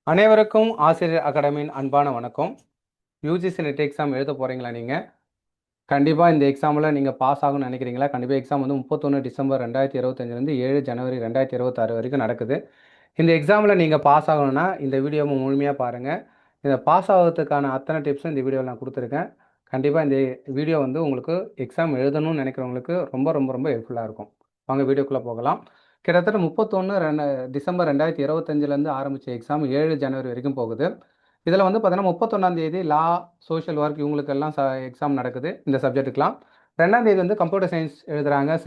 அனைவருக்கும் ஆசிரியர் அகாடமியின் அன்பான வணக்கம். யூஜிசி நெட் எக்ஸாம் எழுத போகிறீங்களா? நீங்கள் கண்டிப்பாக இந்த எக்ஸாமில் நீங்கள் பாஸ் ஆகணும்னு நினைக்கிறீங்களா? கண்டிப்பாக எக்ஸாம் வந்து 31 டிசம்பர் 2025 7 ஜனவரி 2026 வரைக்கும் நடக்குது. இந்த எக்ஸாமில் நீங்கள் பாஸ் ஆகணும்னா இந்த வீடியோவை முழுமையாக பாருங்கள். இந்த பாஸ் ஆகிறதுக்கான அத்தனை டிப்ஸும் இந்த வீடியோவில் நான் கொடுத்துருக்கேன். கண்டிப்பாக இந்த வீடியோ வந்து உங்களுக்கு எக்ஸாம் எழுதணும்னு நினைக்கிறவங்களுக்கு ரொம்ப ரொம்ப ரொம்ப ஹெல்ப்ஃபுல்லாக இருக்கும். வாங்க வீடியோக்குள்ளே போகலாம். கிட்டத்தட்ட 31 டிசம்பர் 2025 ஆரம்பித்த எக்ஸாம் 7 ஜனவரி வரைக்கும் போகுது. இதில் வந்து பார்த்தீங்கன்னா 31 லா, சோஷியல் ஒர்க் இவங்களுக்கெல்லாம் எக்ஸாம் நடக்குது இந்த சப்ஜெக்ட்டுக்கெலாம். 2 வந்து கம்ப்யூட்டர் சயின்ஸ் எழுதுகிறாங்க,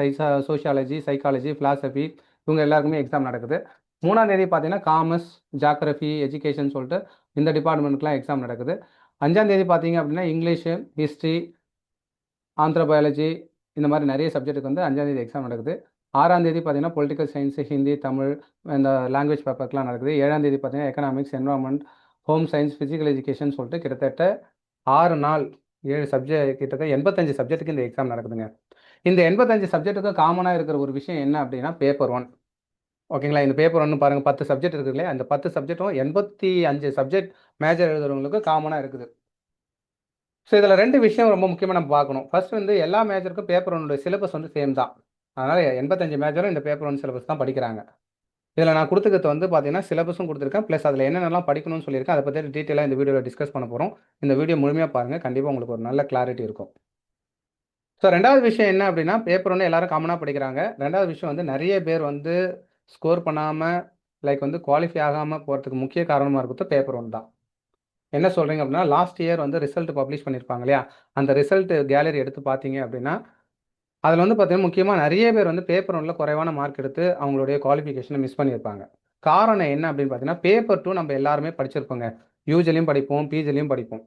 சோஷியாலஜி, சைக்காலஜி, ஃபிலாசபி இவங்க எல்லாருக்குமே எக்ஸாம் நடக்குது. 3 பார்த்தீங்கன்னா காமர்ஸ், ஜாகிரஃபி, எஜுகேஷன் சொல்லிட்டு இந்த டிபார்ட்மெண்ட்டுக்குலாம் எக்ஸாம் நடக்குது. 5 பார்த்தீங்க அப்படின்னா இங்கிலீஷு, ஹிஸ்ட்ரி, ஆந்த்ரோபயாலஜி இந்த மாதிரி நிறைய சப்ஜெக்ட்டுக்கு வந்து 5 எக்ஸாம் நடக்குது. 6 பார்த்தீங்கன்னா பொலிட்டிக்கல் சயின்ஸு, ஹிந்தி, தமிழ் இந்த லாங்குவேஜ் பேப்பருக்குலாம் நடக்குது. 7 பார்த்தீங்கன்னா economics, environment, home science, physical education சொல்லிட்டு கிட்டத்தட்ட 6 நாள் 7 சப்ஜெக்ட் கிட்டத்தட்ட 85 சப்ஜெக்ட்டுக்கு இந்த எக்ஸாம் நடக்குதுங்க. இந்த 85 சப்ஜெக்ட்டுக்கும் காமனாக இருக்கிற ஒரு விஷயம் என்ன அப்படின்னா பேப்பர் 1. ஓகேங்களா? இந்த பேப்பர் 1 பாருங்கள், 10 சப்ஜெக்ட் இருக்குது இல்லையா? அந்த 10 சப்ஜெக்ட்டும் 85 சப்ஜெக்ட் மேஜர் எழுதுறவங்களுக்கு காமனாக இருக்குது. ஸோ இதில் 2 விஷயம் ரொம்ப முக்கியமாக நம்ம பார்க்கணும். ஃபர்ஸ்ட் வந்து எல்லா மேஜருக்கும் பேப்பர் 1 சிலபஸ் வந்து சேம் தான். அதனால் 85 மேஜரும் இந்த பேப்பர் 1 சிலபஸ் தான் படிக்கிறாங்க. இதில் நான் கொடுத்துக்கிறது வந்து பார்த்தீங்கன்னா சிலபஸும் கொடுத்துருக்கேன், ப்ளஸ் அதில் என்னென்னலாம் படிக்கணும்னு சொல்லியிருக்கேன். அதை பற்றி டீட்டெயிலாக இந்த வீடியோவில் டிஸ்கஸ் பண்ண போகிறோம். இந்த வீடியோ முழுமையாக பாருங்கள், கண்டிப்பாக உங்களுக்கு ஒரு நல்ல கிளாரிட்டி இருக்கும். ஸோ 2வது விஷயம் என்ன அப்படின்னா பேப்பர் 1 எல்லாரும் காமனாக படிக்கிறாங்க. 2வது விஷயம் வந்து நிறைய பேர் வந்து ஸ்கோர் பண்ணாமல் லைக் வந்து குவாலிஃபை ஆகாமல் போகிறதுக்கு முக்கிய காரணமாக இருக்கிறது பேப்பர் 1 தான். என்ன சொல்கிறீங்க அப்படின்னா லாஸ்ட் இயர் வந்து ரிசல்ட் பப்ளிஷ் பண்ணியிருப்பாங்க இல்லையா? அந்த ரிசல்ட் கேலரி எடுத்து பார்த்தீங்க அப்படின்னா அதில் வந்து பார்த்தீங்கன்னா முக்கியமாக நிறைய பேர் வந்து பேப்பர் 1ல குறைவான மார்க் எடுத்து அவங்களுடைய குவாலிஃபிகேஷனை மிஸ் பண்ணியிருப்பாங்க. காரணம் என்ன அப்படின்னு பார்த்தீங்கன்னா பேப்பர் 2 நம்ம எல்லாருமே படிச்சிருப்போங்க. யூஜிலையும் படிப்போம், பிஜிலையும் படிப்போம்.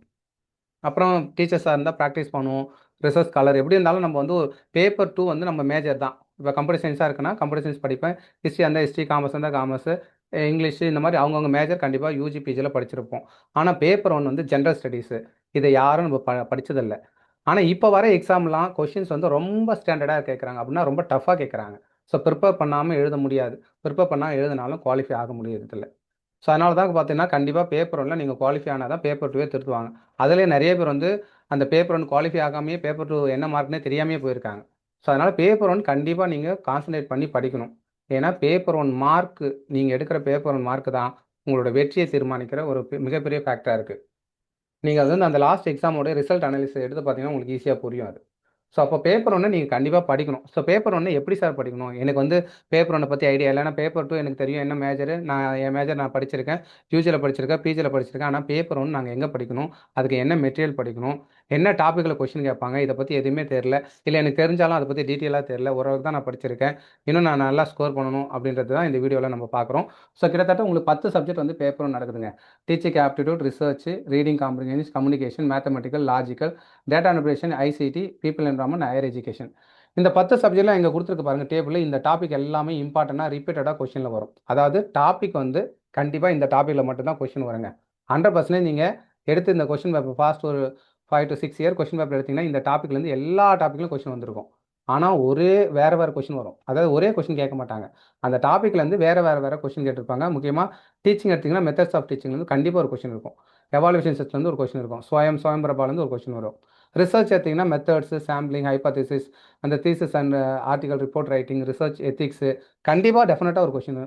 அப்புறம் டீச்சர்ஸாக இருந்தால் ப்ராக்டிஸ் பண்ணுவோம். ரிசர்ச் ஸ்காலர் எப்படி இருந்தாலும் நம்ம வந்து பேப்பர் 2 வந்து நம்ம மேஜர் தான். இப்போ கம்ப்யூட்டர் சயின்ஸாக இருக்குன்னா கம்ப்யூட்டர் சயின்ஸ் படிப்பேன். ஹிஸ்ட்ரி இருந்தால் ஹிஸ்ட்ரி, காமர்ஸ் இருந்தால் காமர்ஸ், இங்கிலீஷ் இந்த மாதிரி அவங்கவுங்க மேஜர் கண்டிப்பாக யூஜி, பிஜியில் படிச்சிருப்போம். ஆனால் பேப்பர் 1 வந்து ஜென்ரல் ஸ்டடீஸு. இதை யாரும் நம்ம படித்ததில்லை. ஆனால் இப்போ வர எக்ஸாம்லாம் கொஷின்ஸ் வந்து ரொம்ப ஸ்டாண்டர்டாக கேட்குறாங்க. அப்படின்னா ரொம்ப டஃப்பாக கேட்குறாங்க. ஸோ ப்ரிப்பேர் பண்ணாமல் எழுத முடியாது. ப்ரிப்பேர் பண்ணால் எழுதினாலும் குவாலிஃபை ஆக முடியறதில்ல. ஸோ அதனால தான் பார்த்தீங்கன்னா கண்டிப்பாக பேப்பர் 1ல நீங்கள் குவாலிஃபை ஆனால் தான் பேப்பர் 2வே திருத்துவாங்க. அதிலே நிறைய பேர் வந்து அந்த பேப்பர் 1 குவாலிஃபை ஆகாமையே பேப்பர் 2 என்ன மார்க்னே தெரியாமையே போயிருக்காங்க. ஸோ அதனால் பேப்பர் 1 கண்டிப்பாக நீங்கள் கான்சன்ட்ரேட் பண்ணி படிக்கணும். ஏன்னா பேப்பர் 1 மார்க்கு நீங்கள் எடுக்கிற பேப்பர் 1 மார்க்கு தான் உங்களோட வெற்றியை தீர்மானிக்கிற ஒரு மிகப்பெரிய ஃபேக்டராக இருக்குது. நீங்கள் அது வந்து அந்த லாஸ்ட் எக்ஸாமோட ரிசல்ட் அனாலிசிஸ் எடுத்து பார்த்தீங்கன்னா உங்களுக்கு ஈஸியாக புரியும் அது. ஸோ அப்போ பேப்பர் 1 நீங்கள் கண்டிப்பாக படிக்கணும். ஸோ பேப்பர் 1 எப்படி சார் படிக்கணும்? எனக்கு வந்து பேப்பர் 1 பற்றி ஐடியா இல்லை. ஏன்னா பேப்பர் 2 எனக்கு தெரியும் என்ன மேஜரு, என் மேஜர் நான் படிச்சிருக்கேன், யூஜியில் படிச்சிருக்கேன், பிஜியில் படிச்சிருக்கேன். ஆனால் பேப்பர் 1 நாங்கள் எங்கே படிக்கணும், அதுக்கு என்ன மெட்டீரியல் படிக்கணும், என்ன டாப்பிக்கில் கொஷின் கேட்பாங்க, இதை பற்றி எதுவுமே தெரில. இல்லை எனக்கு தெரிஞ்சாலும் அதை பற்றி டீட்டெயிலாக தெரில, ஓரளவுக்கு தான் நான் படிச்சிருக்கேன், இன்னும் நான் நல்லா ஸ்கோர் பண்ணணும் அப்படின்றது தான் இந்த வீடியோவில் நம்ம பார்க்குறோம். ஸோ கிட்டத்தட்ட உங்களுக்கு 10 சப்ஜெக்ட் வந்து பேப்பர் 1 நடக்குதுங்க. Teaching aptitude, research, reading comprehension, communication, mathematical, logical, data analysis, ICT, people environment, higher education. இந்த 10 சப்ஜெக்ட்லாம் இங்கே கொடுத்துருக்கு பாருங்க டேபிளில். இந்த டாபிக் எல்லாமே இம்பார்ட்டண்டாக ரிப்பீட்டடாக கொஸ்டினில் வரும். அதாவது டாபிக் வந்து கண்டிப்பாக இந்த டாப்பிக்கில் மட்டும்தான் கொஸ்டின் வருங்க. 100% நீங்கள் எடுத்து இந்த கொஸ்டின் பேப்பர் ஃபாஸ்ட் ஒரு 5 to 6 இயர் கொஸ்டின் பேப்பர் எடுத்தீங்கன்னா இந்த டாப்பிக்லேருந்து எல்லா டாப்பிக்லையும் கொஸ்டின் வந்திருக்கும். ஆனால் வேறு கொஸ்டின் வரும். அதாவது ஒரே கொஸ்டின் கேட்க மாட்டாங்க. அந்த டாப்பிக்லேருந்து வேறு கொஸ்டின் கேட்டிருப்பாங்க. முக்கியமாக டீச்சிங் எடுத்திங்கன்னா மெத்தட்ஸ் ஆஃப் டீச்சிங்லேருந்து கண்டிப்பாக ஒரு கொஸ்டின் இருக்கும். எவாலுவேஷன் சிஸ்டம்லேருந்து ஒரு கொஸ்டின் இருக்கும். சுயம்பிரபாலேருந்து ஒரு கொஸ்டின் வரும். ரிசர்ச் எடுத்திங்கன்னா மெத்தட்ஸு, சாம்பிளிங், ஹைப்போதீசிஸ், அந்த thesis and article report writing, research ethics கண்டிப்பாக டெஃபினட்டாக ஒரு கொஸ்டின்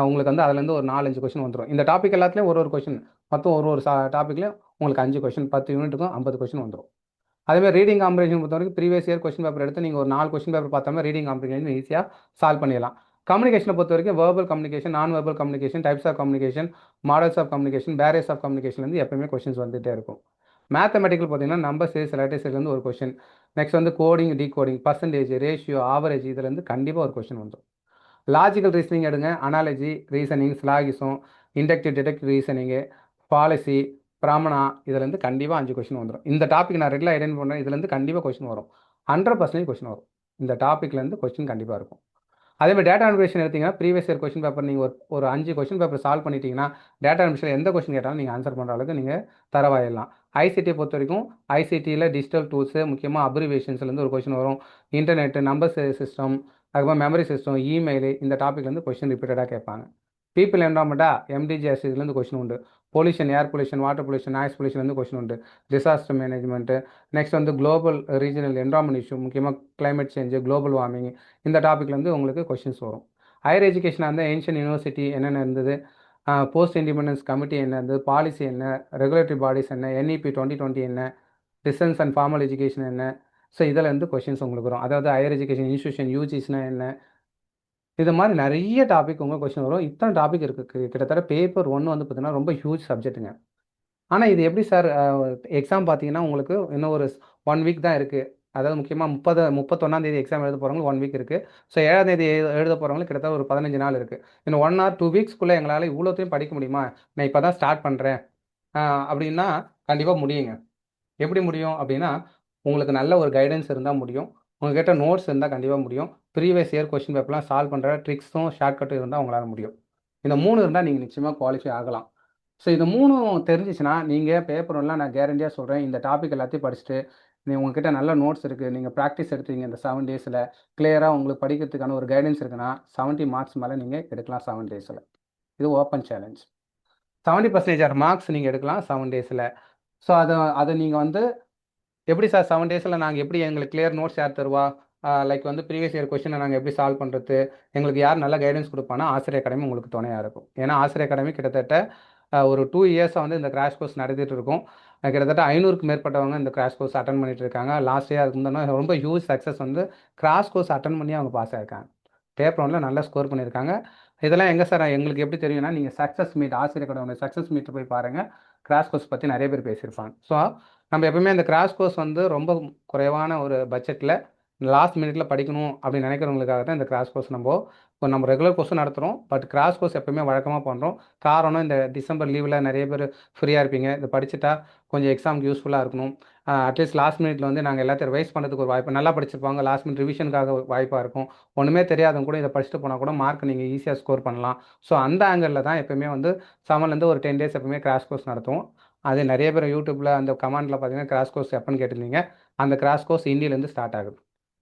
உங்களுக்கு வந்து அதுலேருந்து ஒரு 4-5 கொஸ்டின் வந்துடும். இந்த டாபிக் எல்லாத்துலேயும் ஒரு கொஸ்டின், மொத்தம் ஒரு டாப்பிக்லேயும் உங்களுக்கு 5 கொஸ்டின், 10 யூனிட்டுக்கும் 50 கொஸ்டின் வந்துடும். அதேமாதிரி ரீடிங் காம்ப்ரிஹென்ஷன் பொறுத்த வரைக்கும் ப்ரீவியஸ் இயர் கொஸ்டின் பேப்பர் எடுத்து நீங்கள் ஒரு 4 கொஸ்டின் பேப்பர் பார்த்தாலும் ரீடிங் காம்ப்ரிஹென்ஷன் ஈஸியாக சால்வ் பண்ணிடலாம். கம்யூனிகேஷனை பொறுத்த வரைக்கும் verbal communication, non verbal communication, types of communication, models of communication, barriers of கம்யூனிகேஷன்லேருந்து எப்பவுமே கொஸ்டின்ஸ் வந்துகிட்டே இருக்கும். மேத்தமெட்டிக்கல் பார்த்தீங்கன்னா நம்பர் சீரிஸ், லேட்டஸ்ட்லேருந்து ஒரு கொஸ்டின். நெக்ஸ்ட் வந்து coding, decoding, percentage, ratio, average இதுலேருந்து கண்டிப்பாக ஒரு கொஸ்டின் வந்துடும். லாஜிக்கல் ரீசனிங் எடுங்க, analogy, reasoning, syllogism, inductive deductive reasoning, policy, பிராமணா இதுலேருந்து கண்டிப்பாக 5 கொஸ்டின் வந்துடும். இந்த டாபிக் நான் ரெகுலர் ஐடென்ட் பண்ணுறேன், இதுலேருந்து கண்டிப்பாக கொஸ்டின் வரும். 100% கொஸ்டின் வரும். இந்த டாப்பிக்லேருந்து கொஸ்டின் கண்டிப்பாக இருக்கும். அதேமாதிரி டேட்டா அனலிசிஸ் எடுத்திங்கன்னா ப்ரீவியஸ் இயர் கொஸ்டின் பேப்பர் நீங்கள் ஒரு 5 கொஸ்டின் பேப்பர் சால்வ் பண்ணிட்டீங்கன்னா டேட்டா அனலிசிஸில் எந்த கொஸ்டின் கேட்டாலும் நீங்கள் ஆன்சர் பண்ணுற அளவுக்கு நீங்கள் தரவாயிடலாம். ஐசிடியை பொறுத்த வரைக்கும் ஐசிடியில் டிஜிட்டல் டூல்ஸு, முக்கியமாக அப்ரிவேஷன்ஸ்லேருந்து ஒரு கொஸ்டின் வரும். இன்டர்நெட்டு, நம்பர் சிஸ்டம், அதுக்கப்புறம் மெமரி சிஸ்டம், இமெயில் இந்த டாப்பிக்லேருந்து கொஸ்டின் ரிப்பீட்டடாக கேட்பாங்க. பீப்புள் என்வரான்மெண்ட்டா எம்டிஜிஎஸ் இதுலேருந்து கொஸ்டின் உண்டு. Pollution, air pollution, water pollution, noise பொல்யூஷன்லேருந்து கொஸ்டின் உண்டு. டிசாஸ்டர் மேனேஜ்மெண்ட்டு, நெக்ஸ்ட் வந்து குளோபல் ரீஜனல் என்வரான்மெண்ட் இஷ்யூ, முக்கியமாக கிளைமேட் சேஞ்சு, குளோபல் வார்மிங், இந்த டாப்பிக்லேருந்து உங்களுக்கு கொஸ்டின்ஸ் வரும். ஹையர் எஜுகேஷனாக இருந்தால் ஏன்ஷியன் யூனிவர்சிட்டி என்னென்ன இருந்தது, போஸ்ட் இண்டிபெண்டன்ஸ் கமிட்டி என்ன இருந்தது, பாலிசி என்ன, ரெகுலேட்டரி பாடிஸ் என்ன, NEP 2020 என்ன, டிஸ்டன்ஸ் அண்ட் ஃபார்மல் எஜுகேஷன் என்ன. ஸோ இதில் இருந்து கொஷின்ஸ் உங்களுக்கு வரும். அதாவது ஹையர் எஜுகேஷன் இன்ஸ்டியூஷன் யூஜிஸ்னா என்ன, இது மாதிரி நிறைய டாபிக் உங்கள் கொஸ்டின் வரும். இத்தனை டாபிக் இருக்குது. கிட்டத்தட்ட பேப்பர் ஒன்று வந்து பார்த்தீங்கன்னா ரொம்ப ஹியூஜ் சப்ஜெக்ட்டுங்க. ஆனால் இது எப்படி சார், எக்ஸாம் பார்த்தீங்கன்னா உங்களுக்கு இன்னும் ஒரு 1 வீக் தான் இருக்குது. அதாவது முக்கியமாக 31 எக்ஸாம் எழுத போகிறவங்களுக்கு 1 வீக் இருக்குது. ஸோ 7ஆம் தேதி எழுத போகிறவங்களுக்கு கிட்டத்தட்ட ஒரு 15 நாள் இருக்குது. இன்னும் 1 ஆர் 2 வீக்ஸ்க்குள்ளே எங்களால் இவ்வளோத்தையும் படிக்க முடியுமா, நான் இப்போ தான் ஸ்டார்ட் பண்ணுறேன் அப்படின்னா கண்டிப்பாக முடியுங்க. எப்படி முடியும் அப்படின்னா, உங்களுக்கு நல்ல ஒரு கைடன்ஸ் இருந்தால் முடியும். உங்ககிட்ட நோட்ஸ் இருந்தால் கண்டிப்பாக முடியும். ப்ரீவியஸ் இயர் கொஸ்டின் பேப்பர்லாம் சால்வ் பண்ணுற ட்ரிக்ஸும் ஷார்ட்கட்டும் இருந்தால் உங்களால் முடியும். இந்த 3 இருந்தால் நீங்கள் நிச்சயமாக குவாலிஃபை ஆகலாம். ஸோ இது 3ம் தெரிஞ்சிச்சுன்னா நீங்கள் பேப்பர் ஒன்லாம் நான் கேரண்டியாக சொல்கிறேன். இந்த டாபிக் எல்லாத்தையும் படிச்சுட்டு உங்ககிட்ட நல்ல நோட்ஸ் இருக்குது, நீங்கள் ப்ராக்டிஸ் எடுத்தீங்க இந்த 7 டேஸில் கிளியராக உங்களுக்கு படிக்கிறதுக்கான ஒரு கைடன்ஸ் இருக்குன்னா 70 மார்க்ஸ் மேலே நீங்கள் எடுக்கலாம் 7 டேஸில். இது ஓப்பன் சேலஞ்ச். 70% மார்க்ஸ் நீங்கள் எடுக்கலாம் 7 டேஸில். ஸோ அதை அதை நீங்கள் வந்து எப்படி சார் 7 டேஸில் நாங்கள் எப்படி எங்களுக்கு கிளியர் நோட்ஸ் யார் தருவா, லைக் வந்து ப்ரீவியஸ் இயர் கொஸ்டினை நாங்கள் எப்படி சால்வ் பண்ணுறது, எங்களுக்கு யார் நல்ல கைடன்ஸ் கொடுப்பானா ஆசிரியர் அகாடமி உங்களுக்கு துணையாக இருக்கும். ஏன்னா ஆசிரியர் அகாடமி கிட்டத்தட்ட ஒரு 2 இயர்ஸாக வந்து இந்த கிராஷ் கோர்ஸ் நடத்திட்டு இருக்கும். கிட்டத்தட்ட 500க்கு மேற்பட்டவங்க இந்த கிராஷ் கோர்ஸ் அட்டன் பண்ணிட்டு இருக்காங்க. லாஸ்ட் இயர் அதுக்கு முந்தின ரொம்ப ஹியூஜ் சக்ஸஸ் வந்து கிராஷ் கோர்ஸ் அட்டன் பண்ணி அவங்க பாஸ் ஆயிருக்காங்க. பேப்பர் ஒன்ல நல்லா ஸ்கோர் பண்ணியிருக்காங்க. இதெல்லாம் எங்கே சார் எங்களுக்கு எப்படி தெரியும்னா, நீங்கள் சக்ஸஸ் மீட் ஆசிரியர் அகாடமி சக்ஸஸ் மீட் போய் பாருங்கள். கிராஷ் கோர்ஸ் பற்றி நிறைய பேர் பேசியிருப்பாங்க. ஸோ நம்ம எப்பவுமே இந்த கிராஷ் கோர்ஸ் வந்து ரொம்ப குறைவான ஒரு பட்ஜெட்டில் லாஸ்ட் மினிட்ல படிக்கணும் அப்படின்னு நினைக்கிறவங்களுக்காக தான் இந்த கிராஷ் கோர்ஸ் இப்போ நம்ம ரெகுலர் கோர்ஸும் நடத்துகிறோம். பட் கிராஷ் கோர்ஸ் எப்பவுமே வழக்கமாக பண்ணுறோம். காரணம் இந்த டிசம்பர் லீவில் நிறைய பேர் ஃப்ரீயாக இருப்பீங்க. இதை படிச்சுட்டா கொஞ்சம் எக்ஸாமுக்கு யூஸ்ஃபுல்லாக இருக்கணும். அட்லீஸ்ட் லாஸ்ட் மினிட்ல வந்து நாங்கள் எல்லாத்தையும் ரிவைஸ் பண்ணுறதுக்கு ஒரு வாய்ப்பு, நல்லா படிச்சிருப்பாங்க லாஸ்ட் மினிட் ரிவிஷனுக்காக வாய்ப்பாக இருக்கும். ஒன்றுமே தெரியாதவங்க கூட இதை படிச்சுட்டு போனால் கூட மார்க் நீங்கள் ஈஸியாக ஸ்கோர் பண்ணலாம். ஸோ அந்த ஆங்கிளில் தான் எப்பவுமே வந்து 7லேருந்து ஒரு 10 டேஸ் எப்பவுமே கிராஷ் கோர்ஸ் நடத்துவோம். அது நிறைய பேர் யூடியூப்பில் அந்த கமெண்டில் பார்த்தீங்கன்னா கிராஷ் கோர்ஸ் எப்போன்னு கேட்டிருந்தீங்க. அந்த கிராஷ் கோர்ஸ் இன்னிலேருந்து ஸ்டார்ட் ஆகுது.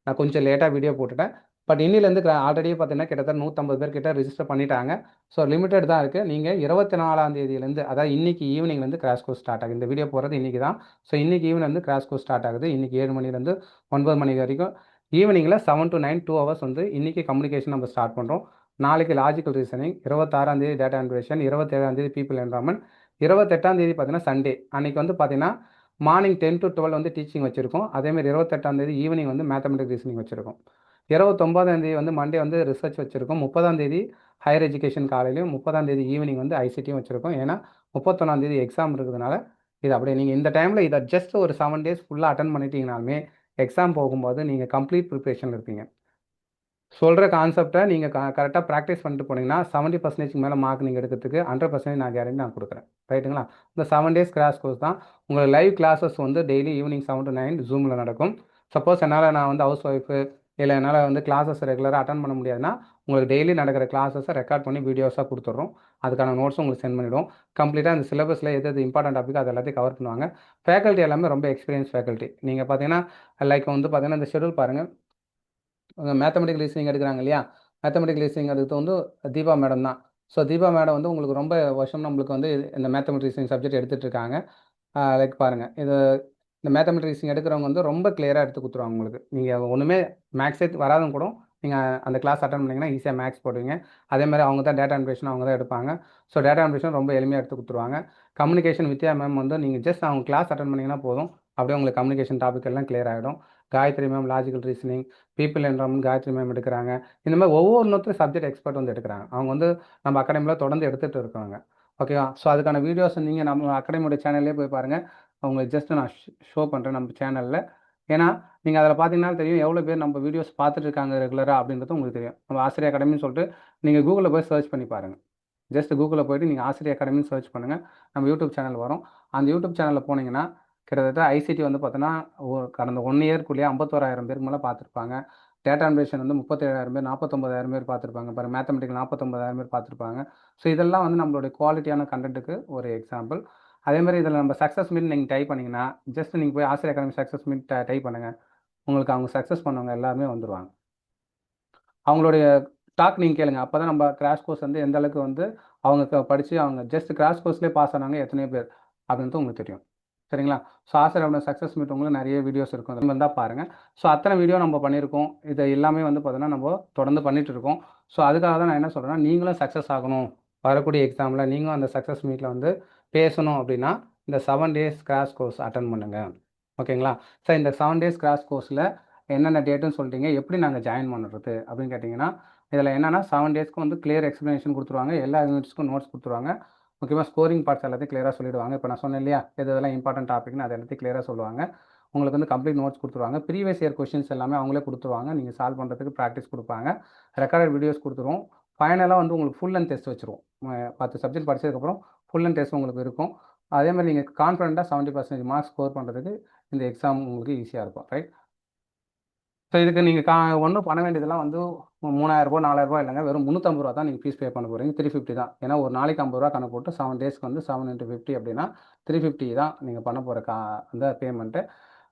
நான் கொஞ்சம் லேட்டாக வீடியோ போட்டுட்டேன். பட் இன்னிலேருந்து ஆல்ரெடி பார்த்தீங்கன்னா கிட்டத்தட்ட 150 பேர் கிட்ட ரிஜிஸ்டர் பண்ணிட்டாங்க. ஸோ லிமிட்டட் தான் இருக்குது. நீங்கள் 24ஆம் தேதியிலேருந்து, அதாவது இன்னைக்கு ஈவினிங்லேருந்து கிராஷ் கோர்ஸ் ஸ்டார்ட் ஆகுது. இந்த வீடியோ போகிறது இன்றைக்கி தான். ஸோ இன்னைக்கு ஈவினிங்லேருந்து கிராஷ் கோர்ஸ் ஸ்டார்ட் ஆகுது. இன்றைக்கி 7 மணிலேருந்து 9 மணி வரைக்கும் ஈவினிங்கில் 7 to 9 2 ஹவர்ஸ் வந்து இன்றைக்கி கம்யூனிகேஷன் நம்ம ஸ்டார்ட் பண்ணுறோம். நாளைக்கு லாஜிக்கல் ரீசனிங், 26ஆம் தேதி டேட்டா அன்வேஷன், 27ஆம் தேதி பீப்புள் என்வரான்மெண்ட், 28ஆம் தேதி பார்த்தீங்கன்னா சண்டே அன்றைக்கி வந்து பார்த்தீங்கன்னா மார்னிங் 10 to 12 வந்து டீச்சிங் வச்சுருக்கோம். அதேமாதிரி 28ஆம் தேதி ஈவினிங் வந்து மேத்தமெட்டிக்ஸ் ரீசனிங் வச்சுருக்கோம். 29ஆம் தேதி வந்து மண்டே வந்து ரிசர்ச் வச்சுருக்கோம். 30ஆம் தேதி ஹையர் எஜுகேஷன் காலையிலையும், 30ஆம் தேதி ஈவினிங் வந்து ஐசிடியும் வச்சுருக்கோம். ஏன்னா 31ஆம் தேதி எக்ஸாம் இருக்கிறதுனால இது அப்படியே நீங்கள் இந்த டைமில் இதை ஜஸ்ட் ஒரு 7 டேஸ் ஃபுல்லாக அட்டன் பண்ணிட்டீங்கனாலுமே எக்ஸாம் போகும்போது நீங்கள் கம்ப்ளீட் ப்ரிப்ரேஷனில் இருப்பீங்க. சொல்கிற கான்செப்டை நீங்கள் கரெக்டாக ப்ராக்டிஸ் பண்ணிட்டு போனீங்கன்னா 70% மேலே மார்க் நீங்கள் எடுக்கிறதுக்கு 100% நான் கேரண்டி நான் கொடுக்குறேன். ரைட்டுங்களா? இந்த 7 டேஸ் கிராஷ் கோர்ஸ் தான். உங்கள் லைவ் கிளாஸஸ் வந்து டெய்லி ஈவினிங் 7 to 9 ஜூமில் நடக்கும். சப்போஸ் என்னால் நான் வந்து ஹவுஸ் ஒய்ஃபு இல்லை என்னால் வந்து கிளாஸஸ் ரெகுலராக அட்டன் பண்ண முடியாதுன்னா உங்களுக்கு டெய்லி நடக்கிற கிளாஸஸை ரெக்கார்ட் பண்ணி வீடியோஸாக கொடுத்துட்றோம். அதுக்கான நோட்ஸும் உங்களுக்கு சென்ட் பண்ணிவிடுவோம். கம்ப்ளீட்டாக அந்த சிலபஸில் எது இம்பார்ட்டன்ட் டாபிக் அது எல்லாத்தையும் கவர் பண்ணுவாங்க. ஃபேக்கல்ட்டி எல்லாமே ரொம்ப எக்ஸ்பீரியன்ஸ் ஃபேக்கல்ட்டி. நீங்கள் பார்த்தீங்கன்னா லைக் வந்து பார்த்தீங்கன்னா இந்த ஷெடியூல் பாருங்கள். மேத்தமெட்டிக்கல் ரீசனிங் எடுக்கிறாங்க இல்லையா, மேத்தமெட்டிக்கல் ரீசனிங் எடுத்து வந்து தீபா மேடம் தான். ஸோ தீபா மேடம் வந்து உங்களுக்கு ரொம்ப வருஷம் நம்மளுக்கு வந்து இந்த மேத்தமெட்டிக் ரீசனிங் சப்ஜெக்ட் எடுத்துகிட்டு இருக்காங்க. லைக் பாருங்கள், இந்த மேத்தமெட்டிக் ரீசனிங் எடுக்கிறவங்க வந்து ரொம்ப கிளியராக எடுத்து கொடுத்துருவாங்க உங்களுக்கு. நீங்கள் ஒன்றுமே மேக்ஸே வராதும் கூட நீங்கள் அந்த கிளாஸ் அட்டன் பண்ணிங்கன்னா ஈஸியாக மேக்ஸ் போடுவீங்க. அதே மாதிரி அவங்க தான் டேட்டா அன்வேஷன் அவங்க தான் எடுப்பாங்க. ஸோ டேட்டா அன்வேஷன் ரொம்ப எளிமையாக எடுத்து கொடுத்துருவாங்க. கம்யூனிகேஷன் வித்யா மேம் வந்து நீங்கள் ஜஸ்ட் அவங்க கிளாஸ் அட்டன் பண்ணிங்கன்னா போதும், அப்படியே உங்களுக்கு கம்யூனிகேஷன் டாபிக் எல்லாம் கிளியர் ஆகிடும். Gayathri ma'am logical reasoning, people environment Gayathri ma'am எடுக்கிறாங்க. இந்த மாதிரி ஒவ்வொருத்தரும் சப்ஜெக்ட் எக்ஸ்பர்ட் வந்து எடுக்கிறாங்க. அவங்க வந்து நம்ம அகாடமியில் தொடர்ந்து எடுத்துகிட்டு இருக்காங்க. ஓகேவா? ஸோ அதுக்கான வீடியோஸ் நீங்கள் நம்ம அகாடமியோட சேனல்லே போய் பாருங்கள். உங்களுக்கு ஜஸ்ட் நான் ஷோ பண்ணுறேன் நம்ம சேனலில். ஏன்னா நீங்கள் அதில் பார்த்தீங்கன்னா தெரியும் எவ்வளோ பேர் நம்ம வீடியோஸ் பார்த்துட்டு இருக்காங்க ரெகுலராக அப்படின்றது உங்களுக்கு தெரியும். நம்ம ஆசிரியர் அகாடமின்னு சொல்லிட்டு நீங்கள் கூகுளில் போய் சர்ச் பண்ணி பாருங்கள். ஜஸ்ட் கூகுளில் போய்ட்டு நீங்கள் ஆசிரியர் அகாடமின்னு சர்ச் பண்ணுங்கள், நம்ம யூடியூப் சேனல் வரும். அந்த யூடியூப் சேனலில் போனீங்கன்னா கிட்டத்தட்ட ஐசிடி வந்து பார்த்தோன்னா கடந்த 1 இயர்க்குள்ளேயே 51,000 பேருக்கு மேலே பார்த்துருப்பாங்க. டேட்டா அன்வேஷன் வந்து 37,000 பேர், 49,000 பேர் பார்த்துருப்பாங்க. பாருங்க, மேத்தமெட்டிக்கல் 49,000 பேர் பார்த்துருப்பாங்க. ஸோ இதெல்லாம் வந்து நம்மளுடைய குவாலிட்டியான கண்டென்ட்டுக்கு ஒரு எக்ஸாம்பிள். அதே மாதிரி இதில் நம்ம சக்ஸஸ் மீட் நீங்கள் டைப் பண்ணிங்கன்னா ஜஸ்ட் நீங்கள் போய் ஆசிரியர் அகாடமி சக்ஸஸ் மீட் டைப் பண்ணுங்கள். உங்களுக்கு அவங்க சக்ஸஸ் பண்ணவங்க எல்லாருமே வந்துடுவாங்க. அவங்களுடைய டாக் நீங்கள் கேளுங்க. அப்போ தான் நம்ம கிராஷ் கோர்ஸ் வந்து எந்த அளவுக்கு வந்து அவங்க படித்து அவங்க ஜஸ்ட் கிராஸ் கோர்ஸ்லேயே பாஸ் ஆனாங்க எத்தனை பேர் அப்படின்ட்டு உங்களுக்கு தெரியும். சரிங்களா? ஸோ ஆசிரியரோட சக்ஸஸ் மீட் உங்களுக்கு நிறைய வீடியோஸ் இருக்கும், அது வந்தால் பாருங்கள். ஸோ அத்தனை வீடியோ நம்ம பண்ணியிருக்கோம். இது எல்லாமே வந்து பார்த்தீங்கன்னா நம்ம தொடர்ந்து பண்ணிட்டு இருக்கோம். ஸோ அதுக்காக தான் நான் என்ன சொல்கிறேன்னா, நீங்களும் சக்ஸஸ் ஆகணும், வரக்கூடிய எக்ஸாமில் நீங்களும் அந்த சக்ஸஸ் மீட்டில் வந்து பேசணும் அப்படின்னா இந்த 7 டேஸ் கிராஷ் கோர்ஸ் அட்டன் பண்ணுங்கள். ஓகேங்களா? சார் இந்த 7 டேஸ் கிராஷ் கோர்ஸில் என்னென்ன டேட்டுன்னு சொல்லிட்டீங்க, எப்படி நாங்கள் ஜாயின் பண்ணுறது அப்படின்னு கேட்டிங்கன்னா, இதில் என்னென்னா 7 டேஸ்க்கு வந்து கிளியர் எக்ஸ்ப்ளனேஷன் கொடுத்துருவாங்க, எல்லா யூனிட்ஸ்க்கும் நோட்ஸ் கொடுத்துருவாங்க. முக்கியமாக ஸ்கோரிங் பார்ட்ஸ் எல்லாத்தையும் கிளியராக சொல்லிடுவாங்க. இப்போ நான் சொன்னேன் இல்லையா, எதெல்லாம் இம்பார்ட்டன்ட் டாபிக்னு அது எல்லாத்தையும் கிளியராக சொல்லுவாங்க. உங்களுக்கு வந்து கம்ப்ளீட் நோட்ஸ் கொடுத்துருவாங்க. ப்ரீவியஸ் இயர் கொஷின்ஸ் எல்லாமே அவங்களே கொடுத்துருவாங்க. நீங்கள் சால்வ் பண்ணுறதுக்கு ப்ராக்டிஸ் கொடுப்பாங்க. ரெக்கார்டட் வீடியோஸ் கொடுத்துருவோம். ஃபைனலாக வந்து உங்களுக்கு ஃபுல் அண்ட் டெஸ்ட் வச்சுருவோம். 10 சப்ஜெக்ட் படித்ததுக்கப்புறம் ஃபுல் அண்ட் டெஸ்ட் உங்களுக்கு இருக்கும். அதே மாதிரி நீங்கள் கான்ஃபிடண்ட்டாக 70% மார்க்ஸ் ஸ்கோர் பண்ணுறதுக்கு இந்த எக்ஸாம் உங்களுக்கு ஈஸியாக இருக்கும். ரைட்? ஸோ இதுக்கு நீங்கள் ஒன்றும் பண்ண வேண்டியதெல்லாம் வந்து ரூ. 3000 4000 இல்லைங்க, வெறும் ரூ. 350 தான் நீங்கள் ஃபீஸ் பே பண்ண போகிறீங்க. 350 தான். ஏன்னா ஒரு நாளைக்கு 50 ரூபா கணக்கு போட்டு 7 டேஸ்க்கு வந்து 7 × 50 அப்படின்னா 350 தான் நீங்கள் பண்ண போகிற அந்த பேமெண்ட்டு.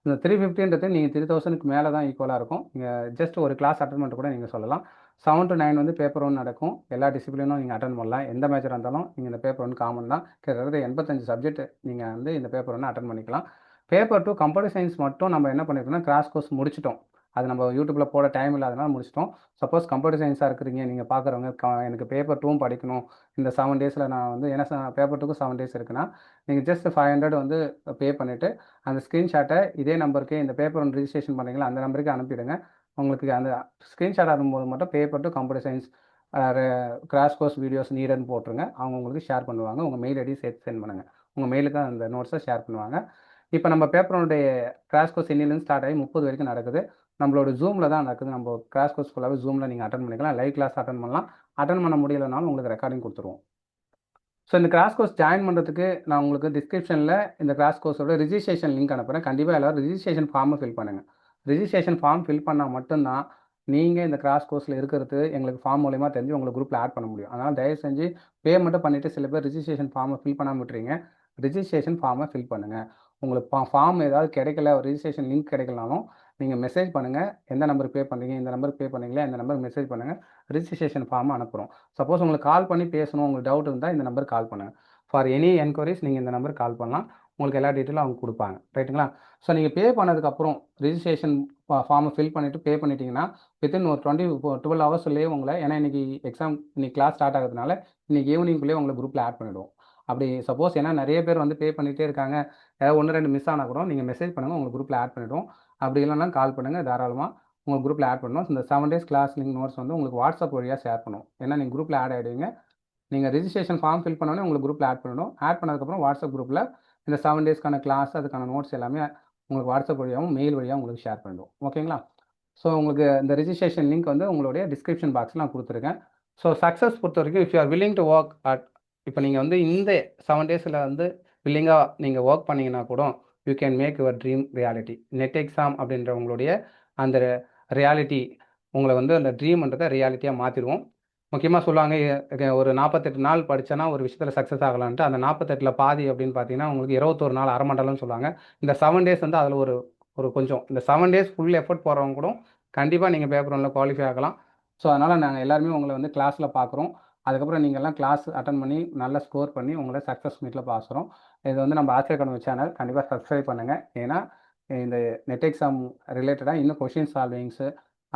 இந்த 350ன்றது நீங்கள் 3000க்கு மேலே தான் ஈக்குவலாக இருக்கும். நீங்கள் ஜஸ்ட் ஒரு கிளாஸ் அட்டன் பண்ணிட்டு கூட நீங்கள் சொல்லலாம். 7 to 9 வந்து பேப்பர் 1 நடக்கும். எல்லா டிசிப்ளினும் நீங்கள் அட்டன் பண்ணலாம். எந்த மேஜராக இருந்தாலும் நீங்கள் இந்த பேப்பர் 1 காமன் தான். கிட்டத்தட்ட 85 சப்ஜெக்ட் நீங்கள் வந்து இந்த பேப்பர் 1 அட்டன் பண்ணிக்கலாம். பேப்பர் 2 கம்ப்யூட்டர் சயின்ஸ் மட்டும் நம்ம என்ன பண்ணியிருக்கோம்னா கிராஷ் கோர்ஸ் முடிச்சிட்டோம். அது நம்ம யூடியூப்பில் போட டைம் இல்லாதனால முடிச்சிட்டோம். சப்போஸ் கம்ப்யூட்டர் சயின்ஸாக இருக்கிறீங்க, நீங்கள் பார்க்குறவங்க எனக்கு பேப்பர் 2 படிக்கணும், இந்த 7 டேஸில் நான் வந்து ஏன்னா பேப்பர் 2க்கு 7 டேஸ் இருக்குன்னா நீங்கள் ஜஸ்ட் 500 வந்து பே பண்ணிவிட்டு அந்த ஸ்க்ரீன்ஷாட்டை இதே நம்பருக்கு இந்த பேப்பர் 1 ரிஜிஸ்ட்ரேஷன் பண்ணுறீங்களா அந்த நம்பருக்கு அனுப்பிடுங்க. உங்களுக்கு அந்த ஸ்க்ரீன்ஷாட் அனுப்பும்போது மட்டும் paper 2 computer science crash course videos நீடன்னு போட்டுருங்க. அவங்க உங்களுக்கு ஷேர் பண்ணுவாங்க. உங்கள் மெயில் ஐடி சேர்த்து சென்ட் பண்ணுங்கள். உங்கள் மெயிலுக்கு அந்த நோட்ஸை ஷேர் பண்ணுவாங்க. இப்போ நம்ம பேப்பரோடைய கிராஷ் கோர்ஸ் இன்னிலேருந்து ஸ்டார்ட் ஆகி 30 வரைக்கும் நடக்குது. நம்மளோட ஜூமில் தான் நடக்குது. நம்ம கிராஷ் கோர்ஸ் ஃபுல்லாகவே ஜூமில் நீங்கள் அட்டன் பண்ணிக்கலாம். லைவ் கிளாஸ் அட்டன் பண்ணலாம். அட்டன் பண்ண முடியலைனாலும் உங்களுக்கு ரெக்கார்டிங் கொடுத்துருவோம். ஸோ இந்த கிராஷ் கோர்ஸ் ஜாயின் பண்ணுறதுக்கு நான் உங்களுக்கு டிஸ்கிரிப்ஷனில் இந்த கிராஷ் கோர்ஸோட ரிஜிஸ்ட்ரேஷன் லிங்க் அனுப்புகிறேன். கண்டிப்பாக எல்லோரும் ரிஜிஸ்ட்ரேஷன் ஃபார்மை ஃபில் பண்ணுங்கள். ரிஜிஸ்ட்ரேஷன் ஃபார்ம் ஃபில் பண்ணால் மட்டும்தான் நீங்கள் இந்த கிராஷ் கோர்ஸில் இருக்கிறது எங்களுக்கு ஃபார்ம் மூலிமா தெரிஞ்சு உங்களுக்கு குரூப்பில் ஆட் பண்ண முடியும். அதனால் தயவு செஞ்சு பேமெண்ட்டும் பண்ணிவிட்டு சில பேர் ரிஜிஸ்ட்ரேஷன் ஃபார்மை ஃபில் பண்ணாமல் விட்டுறீங்க. ரிஜிஸ்ட்ரேஷன் ஃபார்மை ஃபில் பண்ணுங்கள். உங்களுக்கு ஃபார்ம் ஏதாவது கிடைக்கல, ரிஜிஸ்ட்ரேஷன் லிங்க் கிடைக்கலனாலும் நீங்கள் மெசேஜ் பண்ணுங்கள். எந்த நம்பருக்கு பே பண்ணுறீங்க, இந்த நம்பருக்கு பே பண்ணீங்களா, இந்த நம்பருக்கு மெசேஜ் பண்ணுங்கள். ரிஜிஸ்ட்ரேஷன் ஃபார்மை அனுப்புகிறோம். சப்போஸ் உங்களுக்கு கால் பண்ணி பேசணும், உங்களுக்கு டவுட் இருந்தால் இந்த நம்பருக்கு கால் பண்ணுங்கள். ஃபார் எனி என்கொயரிஸ் நீங்கள் இந்த நம்பருக்கு கால் பண்ணலாம். உங்களுக்கு எல்லா டீட்டெயிலும் அவங்க கொடுப்பாங்க. ரைட்டுங்களா? ஸோ நீங்கள் பே பண்ணதுக்கப்புறம் ரிஜிஸ்ட்ரேஷன் ஃபார்மை ஃபில் பண்ணிவிட்டு பே பண்ணிட்டீங்கன்னா வித்தின் ஒரு 12 ஹவர்ஸ்லேயே உங்களை, ஏன்னா இன்றைக்கி இன்னைக்கு கிளாஸ் ஸ்டார்ட் ஆகிறதுனால இன்றைக்கி ஈவினிங்குள்ளேயே உங்களை குரூப்பில் ஆட் பண்ணிவிடுவோம். அப்படி சப்போஸ் ஏன்னா நிறைய பேர் வந்து பே பண்ணிகிட்டே இருக்காங்க, ஏதாவது 1 2 மிஸ் ஆனால் கூட நீங்கள் மெசேஜ் பண்ணுங்கள், உங்களுக்கு குரூப்பில் ஆட் பண்ணிவிடுவோம். அப்படி இல்லைன்னா கால் பண்ணுங்கள், தாராளமாக உங்கள் குரூப்பில் ஆட் பண்ணுவோம். இந்த 7 டேஸ் கிளாஸ் லிங்க் நோட்ஸ் வந்து உங்களுக்கு வாட்ஸ்அப் வழியாக ஷேர் பண்ணுவோம். ஏன்னா நீங்கள் குரூப்பில் ஆட் ஆகிடுவீங்க. நீங்கள் ரிஜிஸ்ட்ரேஷன் ஃபார்ம் ஃபில் பண்ணோன்னே உங்களுக்கு குரூப்பில் ஆட் பண்ணிவிடும். ஆட் பண்ணதுக்கப்புறம் வாட்ஸ்அப் குரூப்பில் இந்த 7 டேஸ்க்கான கிளாஸ் அதுக்கான நோட்ஸ் எல்லாமே உங்களுக்கு வாட்ஸ்அப் வழியாகவும் மெயில் வழியாக உங்களுக்கு ஷேர் பண்ணிவிடும். ஓகேங்களா? ஸோ உங்களுக்கு இந்த ரிஜிஸ்ட்ரேஷன் லிங்க் வந்து உங்களுடைய டிஸ்கிரிப்ஷன் பாக்ஸில் நான் கொடுத்துருக்கேன். ஸோ சக்ஸஸ் பொறுத்த வரைக்கும் if you are willing to work at, இப்போ நீங்கள் வந்து இந்த 7 டேஸில் வந்து வில்லிங்காக நீங்கள் ஒர்க் பண்ணிங்கன்னா கூட you can make your dream reality. NET exam அப்படின்ற உங்களுடைய அந்த ரியாலிட்டி உங்களை வந்து அந்த ட்ரீம்ன்றதை ரியாலிட்டியாக மாற்றிடுவோம். முக்கியமாக சொல்லுவாங்க ஒரு 48 நாள் படித்தனா ஒரு விஷயத்தில் சக்ஸஸ் ஆகலான்ட்டு. அந்த 48ல் பாதி அப்படின்னு பார்த்தீங்கன்னா உங்களுக்கு 21 நாள் அரை மண்டலம்னு சொல்லுவாங்க. இந்த 7 டேஸ் வந்து அதில் ஒரு கொஞ்சம் இந்த 7 டேஸ் ஃபுல் எஃபர்ட் போகிறவங்க கூட கண்டிப்பாக நீங்கள் பேப்பர் 1ல் குவாலிஃபை ஆகலாம். ஸோ அதனால் நாங்கள் எல்லாருமே உங்களை வந்து கிளாஸில் பார்க்குறோம். அதுக்கப்புறம் நீங்கள்லாம் கிளாஸ் அட்டன் பண்ணி நல்லா ஸ்கோர் பண்ணி உங்களை சக்ஸஸ் மீட்டில் பாசுகிறோம். இது வந்து நம்ம ஆசிரியர் அகாடமி சேனல் கண்டிப்பாக சப்ஸ்கிரைப் பண்ணுங்கள். ஏன்னா இந்த நெட் எக்ஸாம் ரிலேட்டடாக இன்னும் கொஷின் சால்விங்ஸு,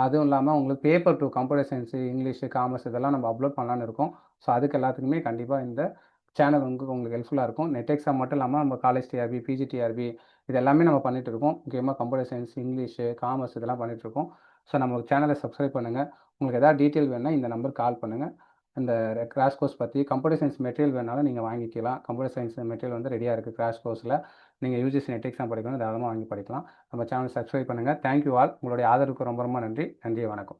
அதுவும் இல்லாமல் உங்களுக்கு paper 2 computer science, English, commerce இதெல்லாம் நம்ம அப்லோட் பண்ணலான்னு இருக்கோம். ஸோ அதுக்கு எல்லாத்துக்குமே கண்டிப்பாக இந்த சேனல் உங்களுக்கு ஹெல்ப்ஃபுல்லாக இருக்கும். நெட் எக்ஸாம் மட்டும் இல்லாமல் நம்ம காலேஜ் டிஆர்பி, பிஜி டிஆர்பி இது எல்லாமே நம்ம பண்ணிகிட்டு இருக்கோம். முக்கியமாக கம்ப்யூட்டர் சயின்ஸ், இங்கிலீஷு, காமர்ஸ் இதெல்லாம் பண்ணிகிட்ருக்கோம். ஸோ நம்ம சேனலை சப்ஸ்கிரைப் பண்ணுங்கள். உங்களுக்கு எதாவது டீட்டெயில் வேணுன்னா இந்த நம்பருக்கு கால் பண்ணுங்கள். இந்த கிராஷ் கோர்ஸ் பற்றி கம்ப்யூட்டர் சயின்ஸ் மெட்டீரியல் வேணாலும் நீங்கள் வாங்கிக்கலாம். கம்ப்யூட்டர் சயின்ஸ் மெட்டீரியல் வந்து ரெடியாக இருக்குது கிராஷ் கோர்ஸில். நீங்கள் யூஜிசி நெட் எக்ஸாம் படிக்கணும், தாராளமாக வாங்கி படிக்கலாம். நம்ம சேனல் சப்ஸ்கிரைப் பண்ணுங்கள். Thank you all. உங்களுடைய ஆதரவுக்கு ரொம்ப ரொம்ப நன்றி. நன்றி, வணக்கம்.